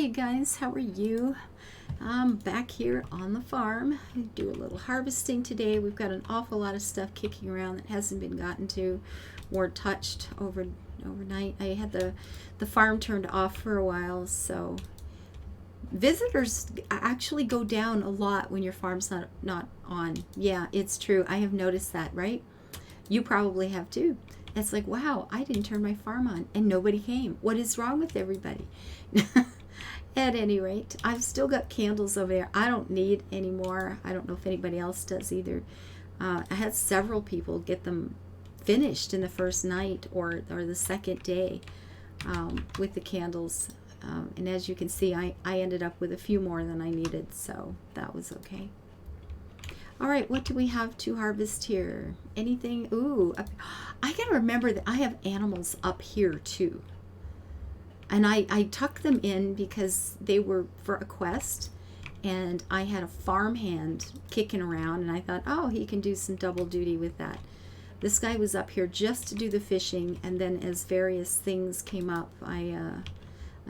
you guys, how are you? I'm back here on the farm. I do a little harvesting today. We've got an awful lot of stuff kicking around that hasn't been gotten to or touched overnight. I had the farm turned off for a while, so visitors actually go down a lot when your farm's not on. Yeah, it's true. I have noticed that, right? You probably have too. It's like, wow, I didn't turn my farm on and nobody came. What is wrong with everybody? At any rate, I've still got candles over there. I don't need any more. I don't know if anybody else does either. I had several people get them finished in the first night or the second day with the candles. And as you can see, I ended up with a few more than I needed, so that was okay. All right, what do we have to harvest here? Anything? Ooh, I gotta remember that I have animals up here too. And I tucked them in because they were for a quest. And I had a farmhand kicking around, and I thought, oh, he can do some double duty with that. This guy was up here just to do the fishing, and then as various things came up, I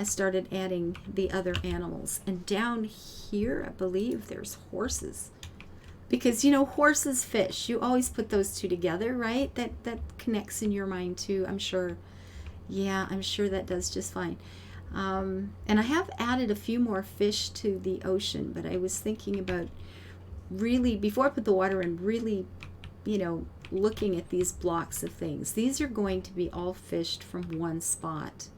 started adding the other animals. And down here, I believe there's horses. Because, you know, horses fish. You always put those two together, right? That connects in your mind too, I'm sure. Yeah, I'm sure that does just fine. And I have added a few more fish to the ocean, but I was thinking about really, before I put the water in, really, you know, looking at these blocks of things. These are going to be all fished from one spot.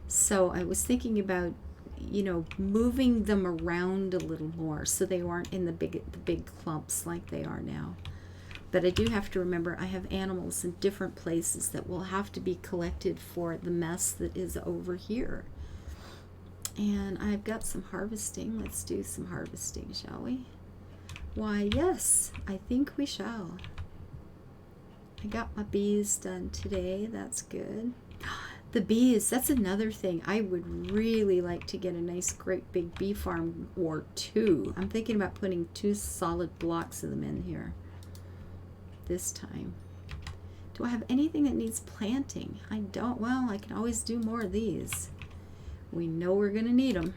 So I was thinking about, you know, moving them around a little more so they aren't in the big clumps like they are now. But I do have to remember I have animals in different places that will have to be collected for the mess that is over here. And I've got some harvesting. Let's do some harvesting, shall we? Why, yes, I think we shall. I got my bees done today. That's good. The bees, that's another thing. I would really like to get a nice great big bee farm or two. I'm thinking about putting 2 solid blocks of them in here this time. Do I have anything that needs planting? I don't. Well, I can always do more of these. We know we're going to need them.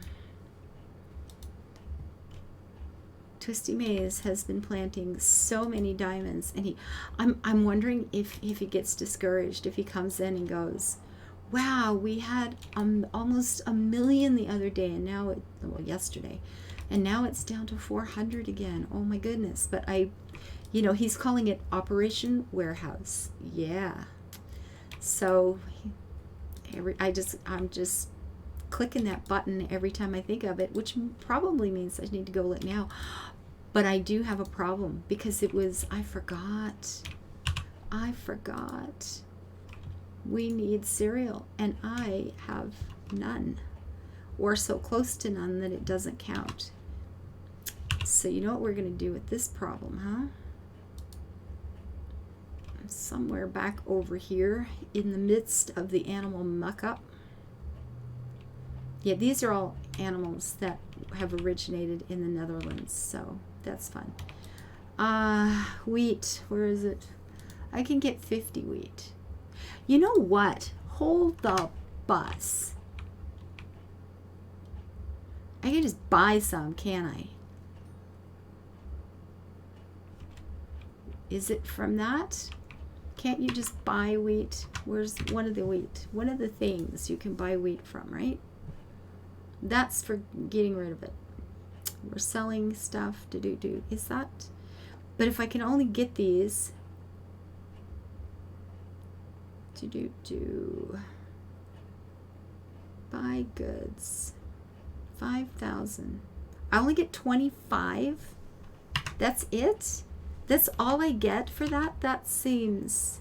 Twisty Maze has been planting so many diamonds, and I'm wondering if he gets discouraged, if he comes in and goes, wow, we had almost 1 million the other day, and now yesterday, and now it's down to 400 again. Oh my goodness. But you know, he's calling it Operation Warehouse. Yeah. So I'm just clicking that button every time I think of it, which probably means I need to go now. But I do have a problem because I forgot. We need cereal, and I have none, or so close to none that it doesn't count. So you know what we're going to do with this problem, huh? Somewhere back over here in the midst of the animal muck-up. Yeah, these are all animals that have originated in the Netherlands, so that's fun. Wheat, where is it? I can get 50 wheat. You know what? Hold the bus. I can just buy some, can't I? Is it from that? Can't you just buy wheat? Where's one of the wheat? One of the things you can buy wheat from, right? That's for getting rid of it. We're selling stuff to do. Is that? But if I can only get these to buy goods, 5,000. I only get 25. That's it? That's all I get for that? That seems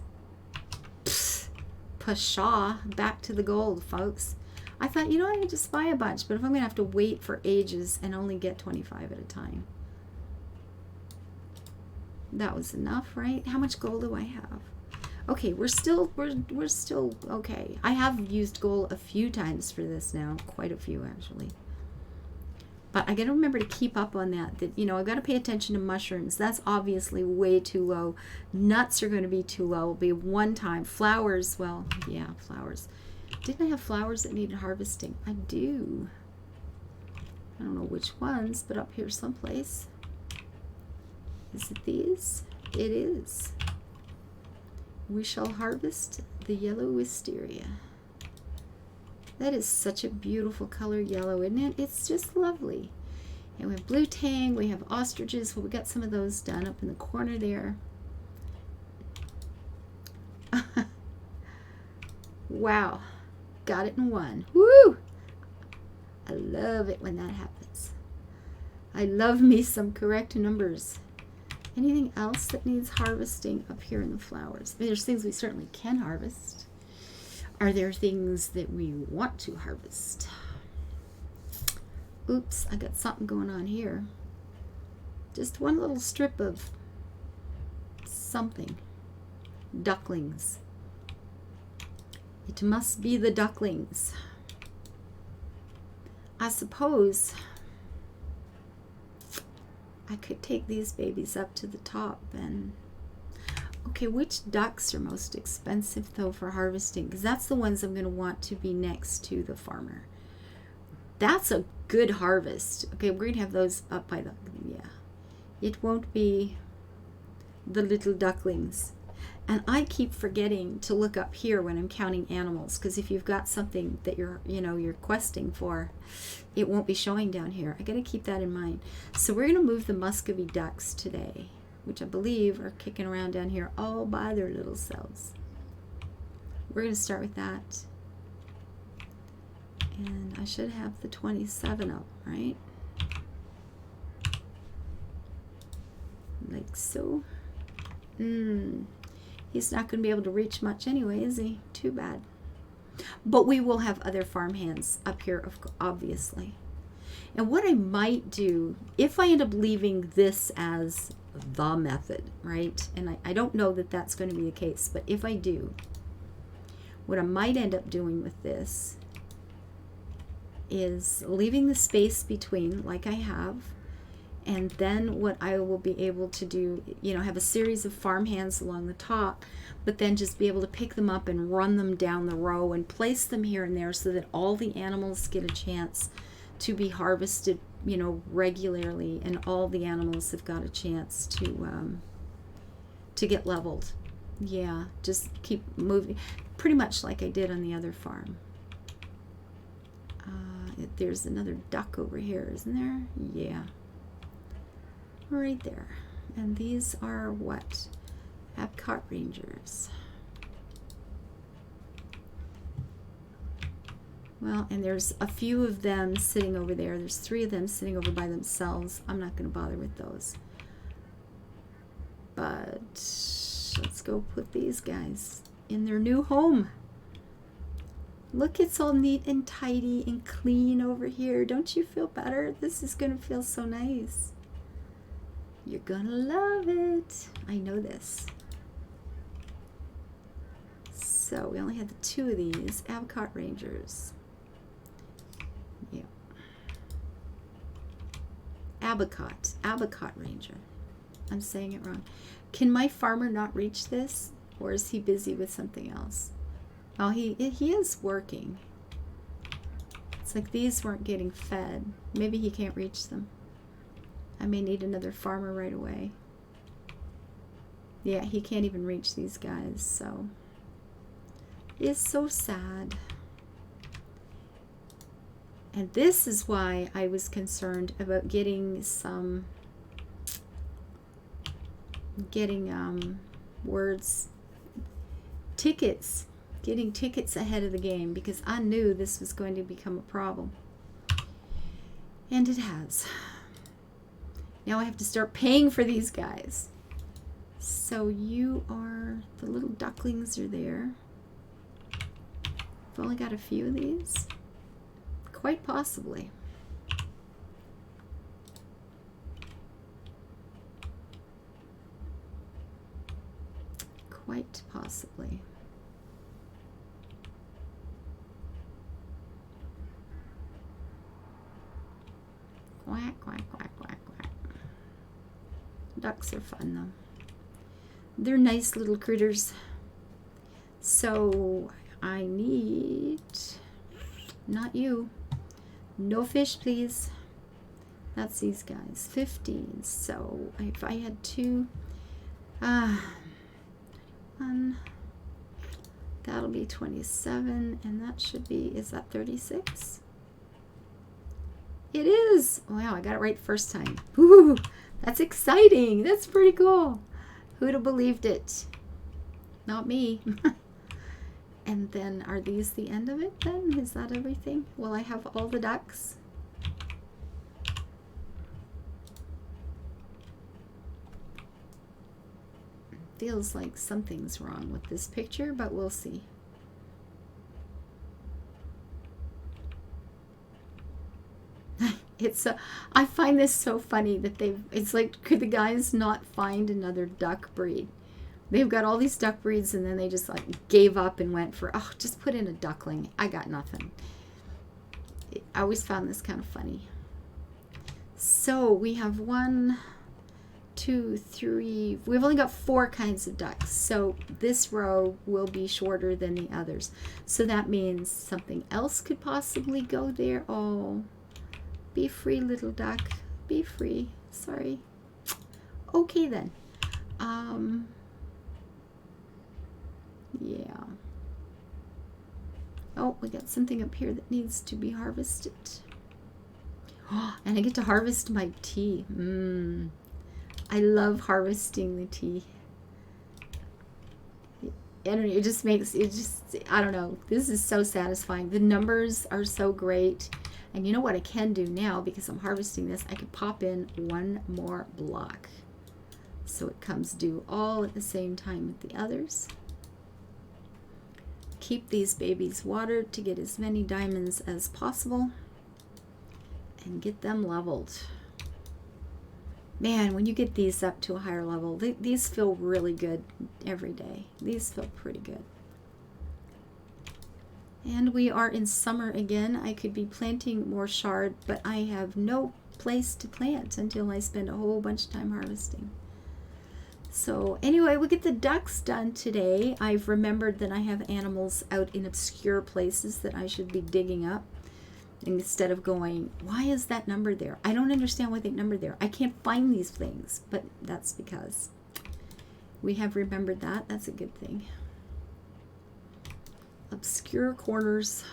pshaw. Back to the gold, folks. I thought, you know, I could just buy a bunch, but if I'm going to have to wait for ages and only get 25 at a time. That was enough, right? How much gold do I have? Okay, we're still okay. I have used gold a few times for this now, quite a few actually. But I got to remember to keep up on that, you know, I've got to pay attention to mushrooms. That's obviously way too low. Nuts are going to be too low. It'll be one time. Flowers, well, yeah, flowers. Didn't I have flowers that needed harvesting? I do. I don't know which ones, but up here someplace. Is it these? It is. We shall harvest the yellow wisteria. That is such a beautiful color, yellow, isn't it? It's just lovely. And we have blue tang, we have ostriches. Well, we got some of those done up in the corner there. Wow, got it in one. Woo! I love it when that happens. I love me some correct numbers. Anything else that needs harvesting up here in the flowers? There's things we certainly can harvest. Are there things that we want to harvest? Oops, I got something going on here. Just one little strip of something. Ducklings. It must be the ducklings. I suppose I could take these babies up to the top and... Okay, which ducks are most expensive though for harvesting? Because that's the ones I'm going to want to be next to the farmer. That's a good harvest. Okay, we're going to have those up by the... Yeah. It won't be the little ducklings. And I keep forgetting to look up here when I'm counting animals, because if you've got something that you're questing for, it won't be showing down here. I got to keep that in mind. So we're going to move the Muscovy ducks today, which I believe are kicking around down here all by their little selves. We're going to start with that. And I should have the 27 up, right? Like so. He's not going to be able to reach much anyway, is he? Too bad. But we will have other farmhands up here, obviously. And what I might do, if I end up leaving this as the method, right? And I don't know that that's going to be the case, but if I do, what I might end up doing with this is leaving the space between, like I have, and then what I will be able to do, have a series of farmhands along the top, but then just be able to pick them up and run them down the row and place them here and there so that all the animals get a chance to be harvested, regularly, and all the animals have got a chance to get leveled. Yeah, just keep moving, pretty much like I did on the other farm. There's another duck over here, isn't there? Yeah. Right there. And these are what? Apricot Rangers. Well, and there's a few of them sitting over there. There's 3 of them sitting over by themselves. I'm not going to bother with those. But let's go put these guys in their new home. Look, it's all neat and tidy and clean over here. Don't you feel better? This is going to feel so nice. You're gonna love it. I know this. So we only had the 2 of these Apricot Rangers. Yeah. Apricot Ranger. I'm saying it wrong. Can my farmer not reach this, or is he busy with something else? Oh, he is working. It's like these weren't getting fed. Maybe he can't reach them. I may need another farmer right away. Yeah, he can't even reach these guys, so it's so sad. And this is why I was concerned about getting some getting tickets ahead of the game, because I knew this was going to become a problem. And it has. Now I have to start paying for these guys. So you are, the little ducklings are there. I've only got a few of these. Quite possibly. Quite possibly. Quack, quack, quack, quack, quack. Ducks are fun though. They're nice little critters. So I need, not you, no fish please. That's these guys, 15. So if I had two, one, that'll be 27, and that should be, is that 36? It is. Wow, I got it right the first time. Ooh, that's exciting. That's pretty cool. Who'd have believed it? Not me. And then are these the end of it then? Is that everything? Will I have all the ducks? Feels like something's wrong with this picture, but we'll see. I find this so funny that it's like, could the guys not find another duck breed? They've got all these duck breeds, and then they just like gave up and went for, oh, just put in a duckling. I got nothing. I always found this kind of funny. So we have 1, 2, 3. We've only got 4 kinds of ducks. So this row will be shorter than the others. So that means something else could possibly go there. Oh, be free, little duck. Be free. Sorry. Okay then. Yeah. Oh, we got something up here that needs to be harvested. Oh, and I get to harvest my tea. I love harvesting the tea. And it just makes, I don't know. This is so satisfying. The numbers are so great. And you know what I can do now, because I'm harvesting this, I can pop in 1 more block. So it comes due all at the same time with the others. Keep these babies watered to get as many diamonds as possible. And get them leveled. Man, when you get these up to a higher level, these feel really good every day. These feel pretty good. And we are in summer again. I could be planting more shard, but I have no place to plant until I spend a whole bunch of time harvesting. So anyway, we get the ducks done today. I've remembered that I have animals out in obscure places that I should be digging up. Instead of going, why is that number there? I don't understand why they numbered there. I can't find these things, but that's because we have remembered that. That's a good thing. Obscure corners.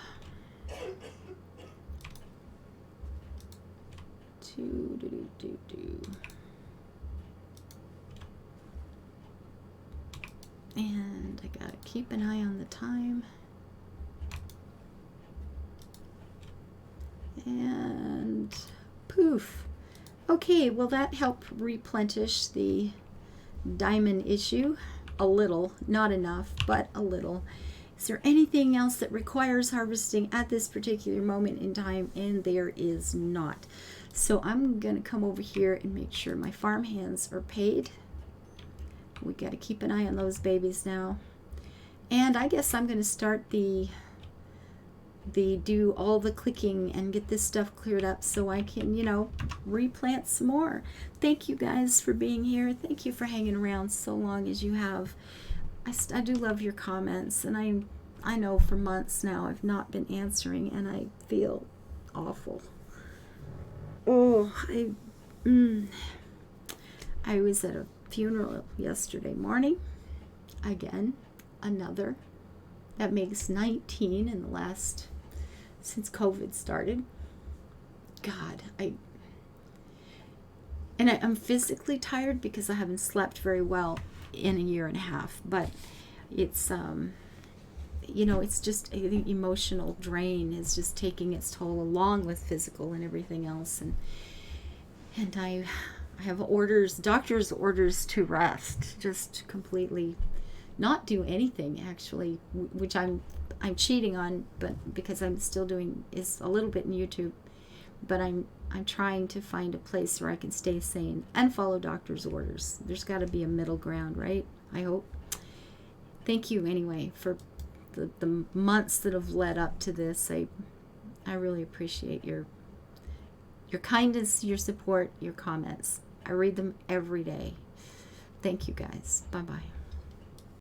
And I gotta keep an eye on the time. And poof. Okay, well that helped replenish the diamond issue a little, not enough, but a little. Is there anything else that requires harvesting at this particular moment in time? And there is not. So I'm going to come over here and make sure my farm hands are paid. We got to keep an eye on those babies now. And I guess I'm going to start do all the clicking and get this stuff cleared up so I can, replant some more. Thank you guys for being here. Thank you for hanging around so long as you have. I do love your comments, and I know for months now I've not been answering, and I feel awful. Oh, I was at a funeral yesterday morning. Again, another. That makes 19 in the last, since COVID started. God, I'm physically tired because I haven't slept very well in a year and a half, but it's it's just the emotional drain is just taking its toll along with physical and everything else, and I have doctor's orders to rest, just completely not do anything actually, which I'm cheating on, but because I'm still doing is a little bit in YouTube, but I'm trying to find a place where I can stay sane and follow doctor's orders. There's got to be a middle ground, right? I hope. Thank you anyway for the months that have led up to this. I really appreciate your kindness, your support, your comments. I read them every day. Thank you guys. Bye-bye.